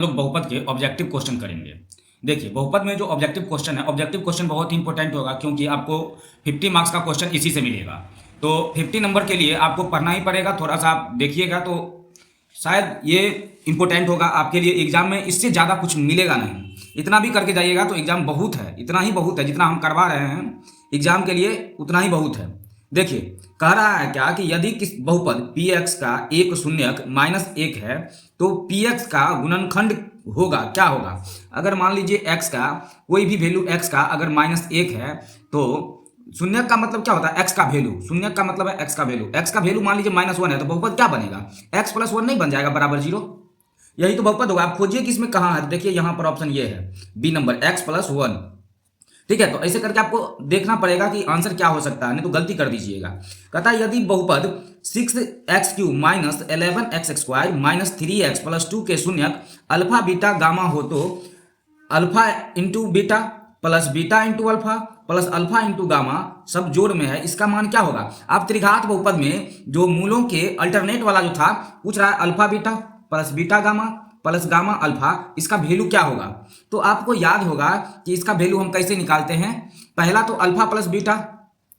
लोग बहुपद के ऑब्जेक्टिव क्वेश्चन करेंगे। देखिए, बहुपद में जो ऑब्जेक्टिव क्वेश्चन है, ऑब्जेक्टिव क्वेश्चन बहुत ही इंपॉर्टेंट होगा क्योंकि आपको 50 मार्क्स का क्वेश्चन इसी से मिलेगा। तो 50 नंबर के लिए आपको पढ़ना ही पड़ेगा। थोड़ा सा आप देखिएगा तो शायद ये इंपॉर्टेंट होगा आपके लिए। एग्जाम में इससे ज़्यादा कुछ मिलेगा नहीं। इतना भी करके जाइएगा तो एग्जाम बहुत है, इतना ही बहुत है। जितना हम करवा रहे हैं एग्जाम के लिए उतना ही बहुत है। देखिए, कह रहा है क्या कि यदि किस बहुपद पी एक्स का एक शून्यक माइनस एक है तो पी एक्स का गुणनखंड होगा, क्या होगा। अगर मान लीजिए एक्स का कोई भी वैल्यू एक्स का अगर माइनस एक है तो शून्यक का मतलब क्या होता है, एक्स का वैल्यू। शून्यक का मतलब है एक्स का वैल्यू। एक्स का वैल्यू मान लीजिए -1 है तो बहुपद क्या बनेगा, एक्स प्लस 1 नहीं बन जाएगा बराबर 0। यही तो बहुपद होगा। आप खोजिए कि इसमें कहाँ है। तो देखिए यहाँ पर ऑप्शन ये है बी नंबर, एक्स प्लस 1। ठीक है, तो ऐसे करके आपको देखना पड़ेगा कि आंसर क्या हो सकता है, नहीं तो गलती कर दीजिएगा। कहता है यदि बहुपद 6x³ minus 11x² minus 3x plus 2 के शून्यक अल्फा बीटा गामा हो तो alpha into beta plus beta into alpha plus alpha into gamma सब जोड़ में है, इसका मान क्या होगा। आप त्रिघात बहुपद में जो मूलों के अल्टरनेट वाला जो था पूछ रहा है, alpha beta plus beta gamma plus gamma alpha, इसका वैल्यू क्या होगा। तो आपको याद होगा कि इसका वैल्यू हम कैसे निकालते हैं। पहला तो अल्फा प्लस बीटा,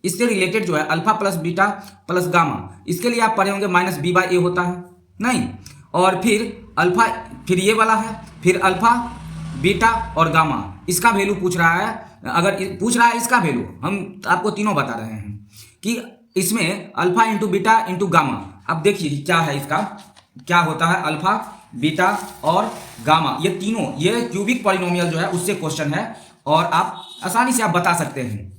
इससे रिलेटेड जो है alpha plus beta plus gamma, इसके लिए आप पढ़े होंगे -b/a होता है नहीं। और फिर अल्फा, फिर ये वाला है, फिर अल्फा बीटा और गामा, इसका वैल्यू पूछ रहा है। अगर पूछ रहा है इसका वैल्यू, हम आपको तीनों बता रहे हैं कि इसमें alpha into beta into gamma. अब देखिए क्या है, इसका क्या होता है, अल्फा बीटा और गामा, ये तीनों, ये क्यूबिक पॉलिनोमियल जो है उससे क्वेश्चन है और आप आसानी से आप बता सकते हैं।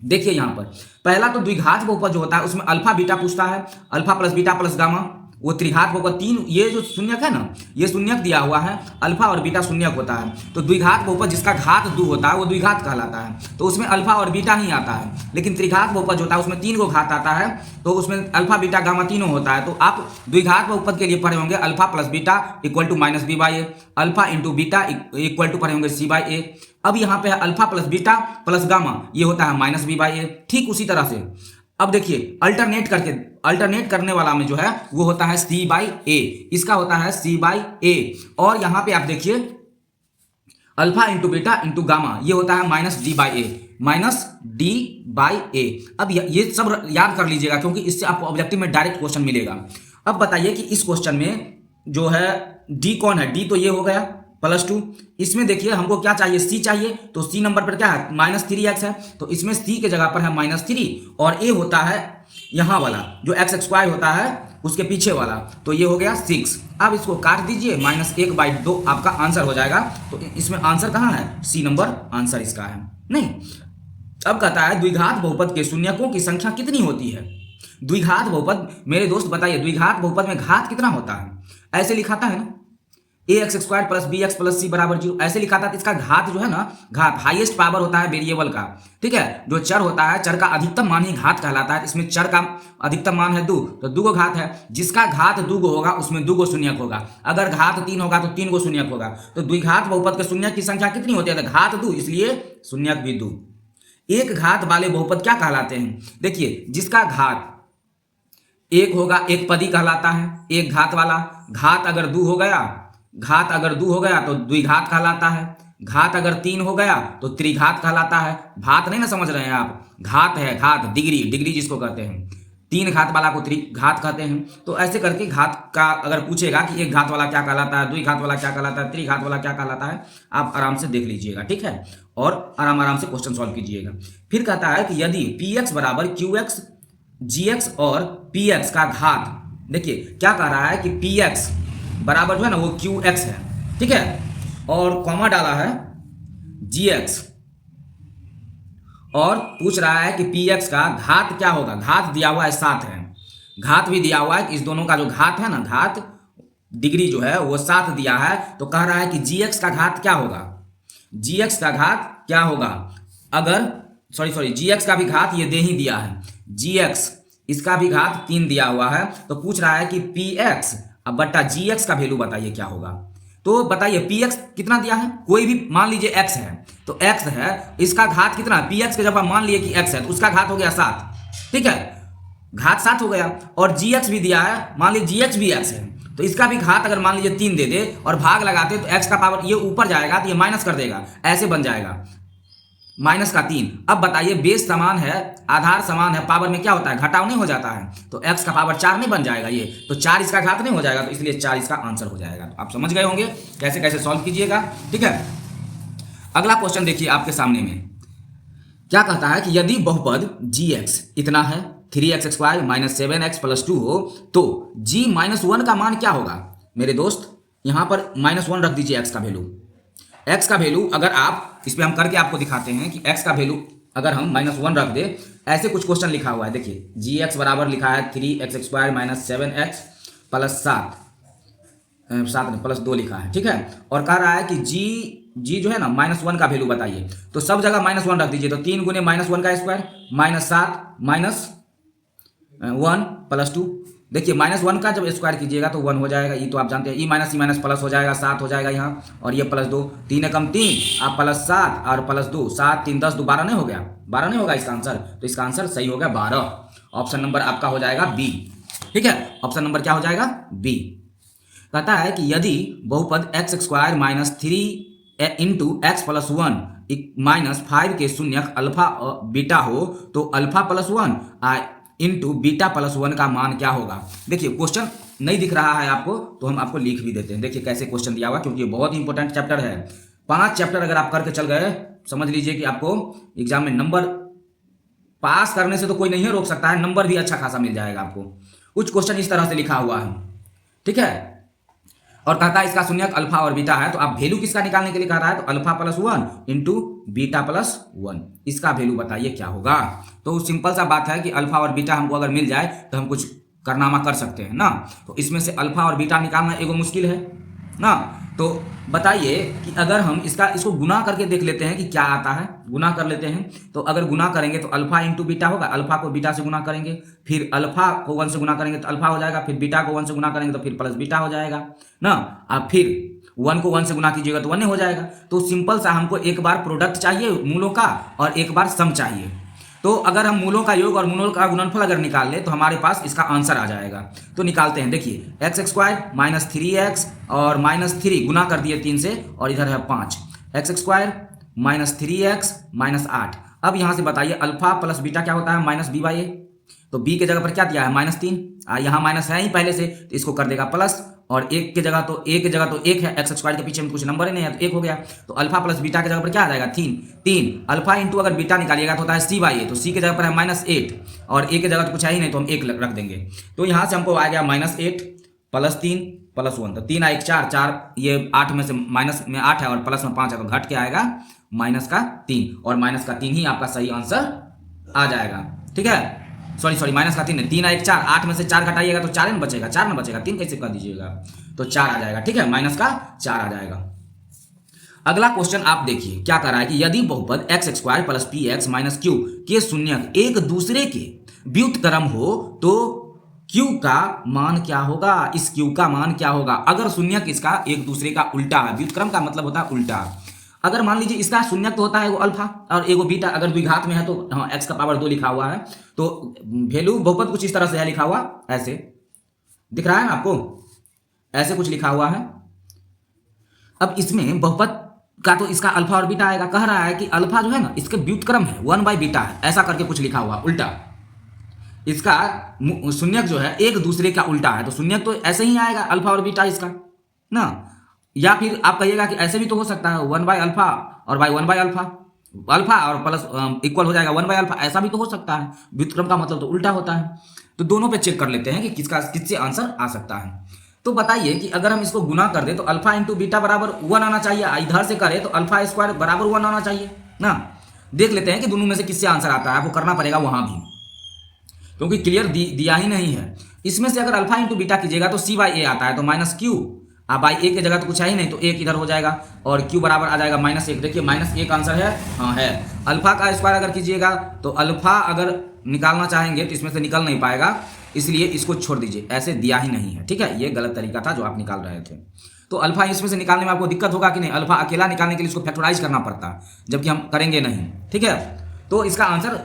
देखिए यहाँ पर पहला तो द्विघात बहुपद जो होता है उसमें अल्फा बीटा पूछता है, alpha plus beta plus gamma. वो त्रिघात बहुपद तीन, ये जो शून्यक है ना, ये शून्यक दिया हुआ है, अल्फा और बीटा शून्यक होता है। तो द्विघात बहुपद जिसका घात 2 होता है वो द्विघात कहलाता है। तो उसमें अल्फा और बीटा ही आता है। लेकिन त्रिघात बहुपद जो होता है उसमें 3 को घात आता है, तो उसमें अल्फा बीटा गामा तीनों होता है। तो आप द्विघात बहुपद के लिए पढ़े होंगे alpha plus beta equal to -b/a, alpha into beta equal to पढ़े होंगे c/a। अब यहाँ पे है alpha plus beta plus gamma, ये होता है -b/a। ठीक उसी तरह से अब देखिए अल्टरनेट करने वाला में जो है वो होता है c/a, इसका होता है c/a। और यहां पे आप देखिए alpha into beta into gamma, ये होता है -d/a, -d/a। अब ये सब याद कर लीजिएगा क्योंकि इससे आपको ऑब्जेक्टिव में डायरेक्ट क्वेश्चन मिलेगा। अब बताइए कि इस क्वेश्चन में जो है d कौन है, d तो ये हो गया +2। इसमें देखिए हमको क्या चाहिए, c चाहिए। तो c नंबर पर क्या है, -3x है, तो इसमें c के जगह पर है -3 और a होता है यहाँ वाला जो x² होता है उसके पीछे वाला, तो ये हो गया 6। अब इसको काट दीजिए, -1/2 आपका आंसर हो जाएगा। तो इसमें आंसर कहाँ है, c नंबर आंसर इसका है नहीं। अब कहता है द्विघात बहुपद के शून्यकों की संख्या कितनी होती है। द्विघात बहुपद, मेरे दोस्त बताइए, द्विघात बहुपद में घात कितना होता है। ऐसे लिखाता है ना, ax² plus bx plus c बराबर 0, ऐसे लिखा था। इसका घात जो है ना, घात हाईएस्ट पावर होता है वेरिएबल का। ठीक है, जो चर होता है, चर का अधिकतम मान ही घात कहलाता है। इसमें चर का अधिकतम मान है 2, तो 2 को घात है। जिसका घात 2 को होगा उसमें 2 को शून्यक होगा। अगर घात 3 होगा तो 3 को शून्यक होगा। तो द्विघात बहुपद के शून्यक की संख्या कितनी होती है, तो घात 2, इसलिए शून्यक भी 2। एक घात वाले बहुपद क्या कहलाते हैं, देखिए जिसका घात 1 होगा एक पदी कहलाता है, एक घात वाला। घात अगर 2 हो गया, घात अगर 2 हो गया तो द्विघात कहलाता है। घात अगर 3 हो गया तो त्रिघात कहलाता है। भात नहीं ना समझ रहे हैं आप, घात है, घात डिग्री जिसको कहते हैं। 3 घात वाला को त्रिघात कहते हैं। तो ऐसे करके घात का अगर पूछेगा कि एक घात वाला क्या कहलाता है, द्विघात वाला क्या कहलाता है, त्रिघात वाला क्या कहलाता है, आप आराम से देख लीजिएगा। ठीक है, और आराम से क्वेश्चन सॉल्व कीजिएगा। फिर कहता है कि यदि px बराबर qx gx और px का घात, देखिए क्या कह रहा है कि px बराबर जो है ना वो qx है, ठीक है, और कॉमा डाला है gx, और पूछ रहा है कि px का घात क्या होगा। घात दिया हुआ है 7 है, घात भी दिया हुआ है कि इस दोनों का जो घात है ना, घात डिग्री जो है वो 7 दिया है। तो कह रहा है कि gx का घात क्या होगा, gx का घात क्या होगा। अगर सॉरी gx का भी घात ये दे ही दिया है, gx इसका भी घात 3 दिया हुआ है। तो पूछ रहा है कि px अब बट्टा gx का वैल्यू बताइए क्या होगा। तो बताइए px कितना दिया है, कोई भी मान लीजिए x है, तो x है, इसका घात कितना है, px के जब आप मान लिए कि x है तो उसका घात हो गया 7। ठीक है, घात 7 हो गया। और gx भी दिया है, मान लीजिए gx भी x है, तो इसका भी घात अगर मान लीजिए 3 दे दे और भाग लगाते तो x का पावर ये ऊपर जाएगा तो ये माइनस कर देगा, ऐसे बन जाएगा माइनस का 3। अब बताइए बेस समान है, आधार समान है, पावर में क्या होता है घटाव नहीं हो जाता है, तो x का पावर 4 नहीं बन जाएगा ये, तो 4 इसका घात नहीं हो जाएगा, तो इसलिए 4 इसका आंसर हो जाएगा। तो आप समझ गए होंगे कैसे कैसे सॉल्व कीजिएगा। ठीक है, अगला क्वेश्चन देखिए आपके सामने में क्या कहता है कि यदि बहुपद gx इतना है 3x² माइनस 7x प्लस 2 हो तो g माइनस 1 का मान क्या होगा। मेरे दोस्त यहां पर -1 रख दीजिए x का वैल्यू। x का वैल्यू अगर आप इस पे हम करके आपको दिखाते हैं कि x का वैल्यू अगर हम -1 रख दे, ऐसे कुछ क्वेश्चन लिखा हुआ है देखिए, gx बराबर लिखा है 3x² minus 7x plus 7 plus 2 लिखा है। ठीक है, और कह रहा है कि g जो है ना -1 का वैल्यू बताइए, तो सब जगह -1 रख दीजिए, तो 3 गुने -1 का स्क्वायर माइनस 7 माइनस 1 प्लस 2। देखिए -1 का जब स्क्वायर कीजिएगा तो 1 हो जाएगा, ये तो आप जानते हैं, ई माइनस प्लस हो जाएगा, 7 हो जाएगा यहाँ, और ये प्लस 2, 3 एकम 3 आप प्लस 7 और प्लस 2, 7 3 10 2 12 नहीं हो गया, 12 नहीं होगा इसका आंसर, तो इसका आंसर सही हो गया 12। ऑप्शन नंबर आपका हो जाएगा बी। ठीक है, ऑप्शन नंबर क्या हो जाएगा बी। कहता है कि यदि बहुपद x² minus 3 into x plus 1 minus 5 के शून्यक अल्फा बीटा हो तो alpha plus 1 into beta plus 1 का मान क्या होगा। देखिए क्वेश्चन नहीं दिख रहा है आपको तो हम आपको लिख भी देते हैं। देखिए कैसे क्वेश्चन दिया हुआ, क्योंकि ये बहुत ही इंपॉर्टेंट चैप्टर है। 5 चैप्टर अगर आप करके चल गए, समझ लीजिए कि आपको एग्जाम में नंबर पास करने से तो कोई नहीं रोक सकता है, नंबर भी अच्छा खासा मिल जाएगा आपको। कुछ क्वेश्चन इस तरह से लिखा हुआ है। ठीक है, और कहता है इसका शून्यक अल्फा और बीटा है, तो आप वैल्यू किसका निकालने के लिए कह रहा है, तो alpha plus 1 into beta plus 1, इसका वैल्यू बताइए क्या होगा। तो सिंपल सा बात है कि अल्फा और बीटा हमको अगर मिल जाए तो हम कुछ कारनामा कर सकते हैं ना। तो इसमें से अल्फा और बीटा निकालना एगो मुश्किल है ना। तो बताइए कि अगर हम इसको गुना करके देख लेते हैं कि क्या आता है, गुना कर लेते हैं। तो अगर गुना करेंगे तो अल्फा इंटू बीटा होगा, अल्फा को बीटा से गुना करेंगे, फिर अल्फा को 1 से गुना करेंगे तो अल्फा हो जाएगा, फिर बीटा को 1 से गुना करेंगे तो फिर प्लस बीटा हो जाएगा ना। अब फिर 1 को 1 से गुना कीजिएगा तो 1 हो जाएगा। तो सिंपल सा हमको एक बार प्रोडक्ट चाहिए मूलों का और एक बार सम चाहिए। तो अगर हम मूलों का योग और मूलों का गुणनफल अगर निकाल ले तो हमारे पास इसका आंसर आ जाएगा। तो निकालते हैं, देखिए x² माइनस 3x और माइनस 3 गुना कर दिए 3 से, और इधर है 5, x² माइनस 3x माइनस 8। अब यहाँ से बताइए अल्फा प्लस बीटा क्या होता है, माइनस b/a। तो b के जगह पर क्या दिया है, -3, यहाँ माइनस है ही पहले से, तो इसको कर देगा प्लस, और एक के जगह तो एक है, x² के पीछे में कुछ नंबर ही नहीं है तो 1 हो गया। तो अल्फा प्लस बीटा के जगह पर क्या आ जाएगा, 3 अल्फा इंटू अगर बीटा निकालिएगा तो होता है c/a, तो c के जगह पर है -8 और a के जगह तो कुछ है ही नहीं तो हम 1 रख देंगे। तो यहाँ से हमको आ गया -8 प्लस 3 प्लस 1, तो 3 1 4 ये 8 में से माइनस में 8 है और प्लस में 5 है, तो घट के आएगा -3, और -3 ही आपका सही आंसर आ जाएगा। ठीक है, सॉरी -3 है, 3 1 4, 8 में से 4 घटाइएगा तो 4 बचेगा, 4 ना बचेगा, 3 कैसे कर दीजिएगा, तो 4 आ जाएगा। ठीक है, -4 आ जाएगा। अगला क्वेश्चन आप देखिए क्या कर रहा है कि यदि बहुपद x² plus px minus q के शून्यक एक दूसरे के व्युत्क्रम हो तो q का मान क्या होगा। इस q का मान क्या होगा अगर शून्यक इसका एक दूसरे का उल्टा है। व्युत्क्रम का मतलब होता है उल्टा। अगर मान लीजिए इसका शून्यक तो होता है एगो अल्फा और एगो बीटा, अगर द्विघात में है तो हाँ x का पावर 2 लिखा हुआ है, तो वैल्यू बहुपद कुछ इस तरह से है लिखा हुआ, ऐसे दिख रहा है ना आपको, ऐसे कुछ लिखा हुआ है। अब इसमें बहुपद का तो इसका अल्फा और बीटा आएगा। कह रहा है कि अल्फा जो है ना इसके व्युत्क्रम है 1/बीटा है, ऐसा करके कुछ लिखा हुआ उल्टा। इसका शून्यक जो है एक दूसरे का उल्टा है, तो शून्यक तो ऐसे ही आएगा अल्फा और बीटा इसका ना। या फिर आप कहिएगा कि ऐसे भी तो हो सकता है 1/अल्फा और बाई 1/अल्फा, अल्फा और प्लस इक्वल हो जाएगा 1/अल्फा, ऐसा भी तो हो सकता है। व्युत्क्रम का मतलब तो उल्टा होता है। तो दोनों पे चेक कर लेते हैं कि किससे आंसर आ सकता है। तो बताइए कि अगर हम इसको गुना कर दे तो अल्फा इंटू बीटा बराबर 1 आना चाहिए, इधर से करे तो अल्फा स्क्वायर बराबर 1 आना चाहिए ना। देख लेते हैं कि दोनों में से किससे आंसर आता है, आपको करना पड़ेगा वहां भी, क्योंकि क्लियर दिया ही नहीं है। इसमें से अगर अल्फा इंटू बीटा कीजिएगा तो c/a आता है, तो -q, बाई a की जगह तो कुछ है ही नहीं तो 1 इधर हो जाएगा और q बराबर आ जाएगा -1। देखिए -1 आंसर है, हाँ है। अल्फा का स्क्वायर अगर कीजिएगा तो अल्फा अगर निकालना चाहेंगे तो इसमें से निकल नहीं पाएगा, इसलिए इसको छोड़ दीजिए, ऐसे दिया ही नहीं है। ठीक है, ये गलत तरीका था जो आप निकाल रहे थे। तो अल्फा इसमें से निकालने में आपको दिक्कत होगा कि नहीं, अल्फा अकेला निकालने के लिए इसको फैक्टराइज करना पड़ता, जबकि हम करेंगे नहीं। ठीक है, तो इसका आंसर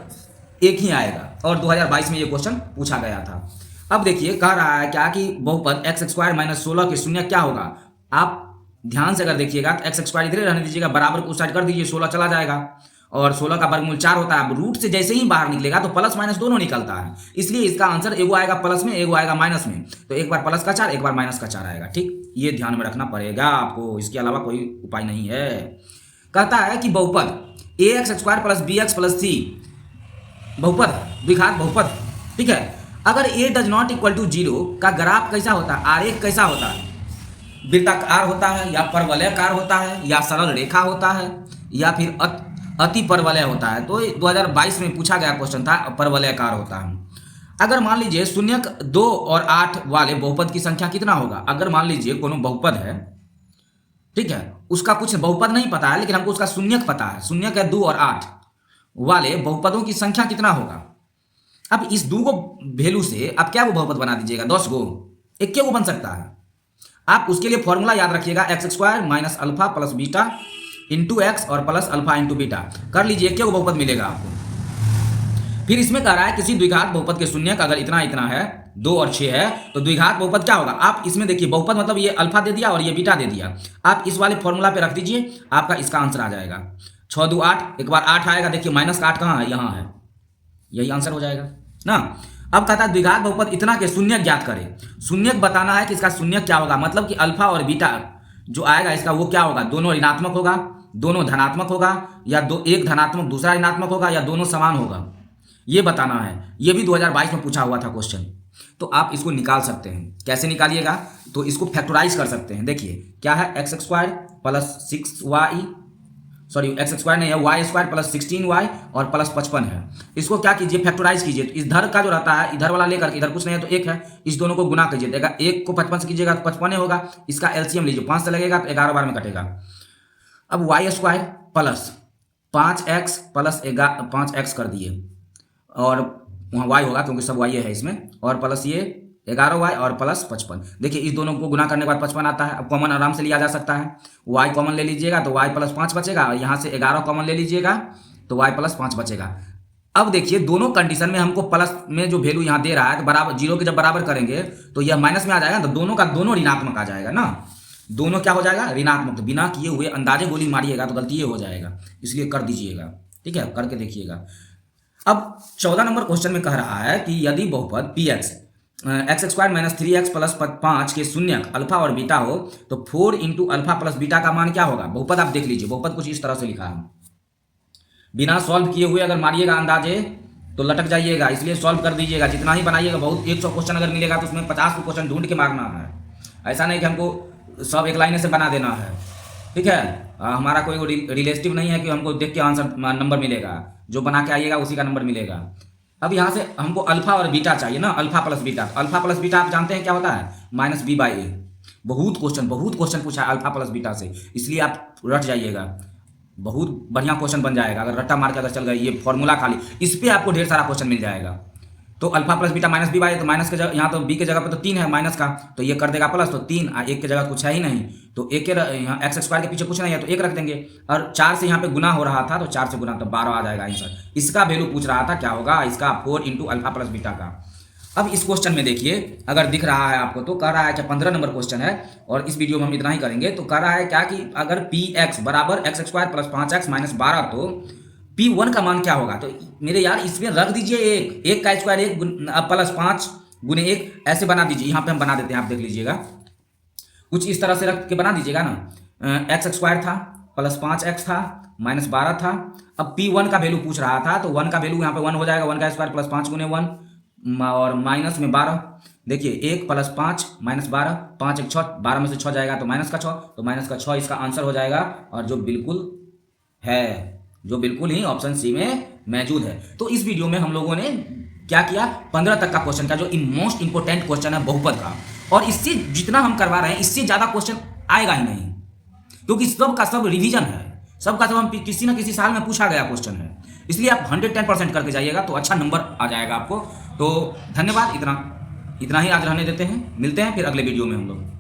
1 ही आएगा और 2022 में ये क्वेश्चन पूछा गया था। अब देखिए कह रहा है क्या कि बहुपद एक्स स्क्वायर माइनस 16 के शून्य क्या होगा। आप ध्यान से अगर देखिएगा तो एक्स स्क्वायर इधर रहने दीजिएगा, बराबर को उस साइड कर दीजिए, 16 चला जाएगा और 16 का वर्गमूल 4 होता है। अब रूट से जैसे ही बाहर निकलेगा तो प्लस माइनस दोनों निकलता है, इसलिए इसका आंसर एगो आएगा प्लस में, एगो आएगा माइनस में। तो एक बार प्लस का 4, एक बार माइनस का 4 आएगा। ठीक, ये ध्यान में रखना पड़ेगा आपको, इसके अलावा कोई उपाय नहीं है। कहता है कि बहुपद A x square plus B x plus C बहुपद है, द्विघात बहुपद, ठीक है। अगर A does not equal to 0 का ग्राफ कैसा होता है, आरेख कैसा होता है, वृत्ताकार होता है या परवलयकार होता है या सरल रेखा होता है या फिर अति परवलय होता है। तो 2022 में पूछा गया क्वेश्चन था, परवलयकार होता है। अगर मान लीजिए शून्य 2 और 8 वाले बहुपद की संख्या कितना होगा। अगर मान लीजिए कोनो बहुपद है, ठीक है, उसका कुछ बहुपद नहीं पता है लेकिन हमको उसका शून्यक पता है, शून्यक है 2 और 8 वाले बहुपदों की संख्या कितना होगा। अब इस 2 गो वैल्यू से आप क्या वो बहुपद बना दीजिएगा, 10 गो, एक क्या वो बन सकता है। आप उसके लिए फॉर्मूला याद रखिएगा, x square minus alpha plus beta into x और प्लस अल्फा इंटू बीटा कर लीजिए, क्या वो बहुपद मिलेगा आपको। फिर इसमें कह रहा है किसी द्विघात बहुपद के शून्यक अगर इतना इतना है, 2 और 6 है, तो द्विघात बहुपद क्या होगा। आप इसमें देखिए बहुपद मतलब ये अल्फा दे दिया और ये बीटा दे दिया, आप इस वाले फॉर्मूला पे रख दीजिए, आपका इसका आंसर आ जाएगा 6 2 8। एक बार 8 आएगा, देखिए माइनस का 8 कहाँ है, यहाँ है, यही आंसर हो जाएगा ना। अब कहता है द्विघात बहुपद इतना के शून्यक ज्ञात करें। शून्यक बताना है कि इसका शून्यक क्या होगा, मतलब कि अल्फा और बीटा जो आएगा इसका वो क्या होगा, दोनों ऋणात्मक होगा, दोनों धनात्मक होगा, या एक धनात्मक दूसरा ऋणात्मक होगा, या दोनों समान होगा, ये बताना है। ये भी 2022 में पूछा हुआ था क्वेश्चन। तो आप इसको निकाल सकते हैं, कैसे निकालिएगा, तो इसको फैक्टराइज कर सकते हैं। देखिए क्या है, x square plus 6y, sorry x square नहीं है, वाई स्क्वायर प्लस 16y और प्लस 55 है। इसको क्या कीजिए, फैक्टराइज कीजिए। इधर का जो रहता है इधर वाला लेकर के, इधर कुछ नहीं है तो 1 है, इस दोनों को गुना कीजिए, देगा 1 को 55 से कीजिएगा तो 55 होगा। इसका एलसीएम लीजिए, 5 से लगेगा तो 11 बार में कटेगा। अब Y square plus 5x plus 5x कर दिए, और वहाँ y होगा क्योंकि सब y है इसमें, और प्लस ये 11y और प्लस 55। देखिए इस दोनों को गुना करने के बाद 55 आता है। अब कॉमन आराम से लिया जा सकता है, y कॉमन ले लीजिएगा तो y प्लस 5 बचेगा, और यहाँ से 11 कॉमन ले लीजिएगा तो y प्लस 5 बचेगा। अब देखिए दोनों कंडीशन में हमको प्लस में जो वैल्यू यहाँ दे रहा है तो बराबर 0 के जब बराबर करेंगे तो यह माइनस में आ जाएगा, तो दोनों का दोनों ऋणात्मक आ जाएगा ना, दोनों क्या हो जाएगा, ऋणात्मक। तो बिना किए हुए अंदाजे गोली मारिएगा तो गलती ये हो जाएगा, इसलिए कर दीजिएगा, ठीक है, करके देखिएगा। अब 14 नंबर क्वेश्चन में कह रहा है कि यदि बहुपद P x x square minus 3x plus 5 के शून्यक अल्फा और बीटा हो तो 4 इंटू अल्फा प्लस बीटा का मान क्या होगा। बहुपद आप देख लीजिए, बहुपद कुछ इस तरह से लिखा है, बिना सॉल्व किए हुए अगर मारिएगा अंदाजे तो लटक जाइएगा, इसलिए सॉल्व कर दीजिएगा, जितना ही बनाइएगा। बहुत 100 क्वेश्चन अगर मिलेगा तो उसमें 50 क्वेश्चन ढूंढ के मारना है, ऐसा नहीं कि हमको सब एक लाइन से बना देना है, ठीक है। हमारा कोई रिलेटिव नहीं है कि हमको देख के आंसर नंबर मिलेगा, जो बना के आइएगा उसी का नंबर मिलेगा। अब यहाँ से हमको अल्फा और बीटा चाहिए ना, alpha plus beta. Alpha plus beta आप जानते हैं क्या होता है, -b/a। बहुत क्वेश्चन पूछा है अल्फा प्लस बीटा से, इसलिए आप रट जाइएगा, बहुत बढ़िया क्वेश्चन बन जाएगा। अगर रट्टा मार के अगर चल गए, ये फॉर्मूला खाली, इस पर आपको ढेर सारा क्वेश्चन मिल जाएगा। तो अल्फा प्लस बीटा -b/a, तो माइनस के जगह यहाँ तो b के जगह पे तो 3 है माइनस का, तो ये कर देगा प्लस, तो 3, 1 के जगह कुछ है ही नहीं, तो 1 के यहाँ एक्स स्क्वायर के पीछे कुछ नहीं है तो 1 रख देंगे, और 4 से यहाँ पे गुना हो रहा था तो 4 से गुना, तो 12 आ जाएगा आंसर। इसका वैल्यू पूछ रहा था, क्या होगा इसका, 4 इंटू अल्फा प्लस बीटा का। अब इस क्वेश्चन में देखिए, अगर दिख रहा है आपको, तो कह रहा है कि 15 नंबर क्वेश्चन है और इस वीडियो में हम इतना ही करेंगे। तो कह रहा है क्या कि अगर पी एक्स बराबर x square plus 5x minus 12, तो P1 का मान क्या होगा। तो मेरे यार इसमें रख दीजिए 1 का स्क्वायर 1 प्लस 5 गुने 1, ऐसे बना दीजिए। यहाँ पे हम बना देते हैं, आप देख लीजिएगा, कुछ इस तरह से रख के बना दीजिएगा ना। एक्स स्क्वायर था प्लस 5x था माइनस 12 था। अब P1 का वैल्यू पूछ रहा था, तो 1 का वैल्यू यहाँ पे 1 हो जाएगा, 1 का स्क्वायर प्लस 5 गुने 1 और माइनस में 12। देखिए 1 प्लस 5 माइनस 12, 5 1 6, 12 में से 6 जाएगा तो माइनस का 6, तो माइनस का 6 इसका आंसर हो जाएगा, और जो बिल्कुल है, जो बिल्कुल ही ऑप्शन सी में मौजूद है। तो इस वीडियो में हम लोगों ने क्या किया, 15 तक का क्वेश्चन का जो मोस्ट इंपोर्टेंट क्वेश्चन है बहुपद का, और इससे जितना हम करवा रहे हैं इससे ज़्यादा क्वेश्चन आएगा ही नहीं, क्योंकि सब का सब रिवीजन है, सब का सब हम किसी न किसी साल में पूछा गया क्वेश्चन है। इसलिए आप 110% करके जाइएगा तो अच्छा नंबर आ जाएगा आपको। तो धन्यवाद, इतना ही आज रहने देते हैं, मिलते हैं फिर अगले वीडियो में हम लोग।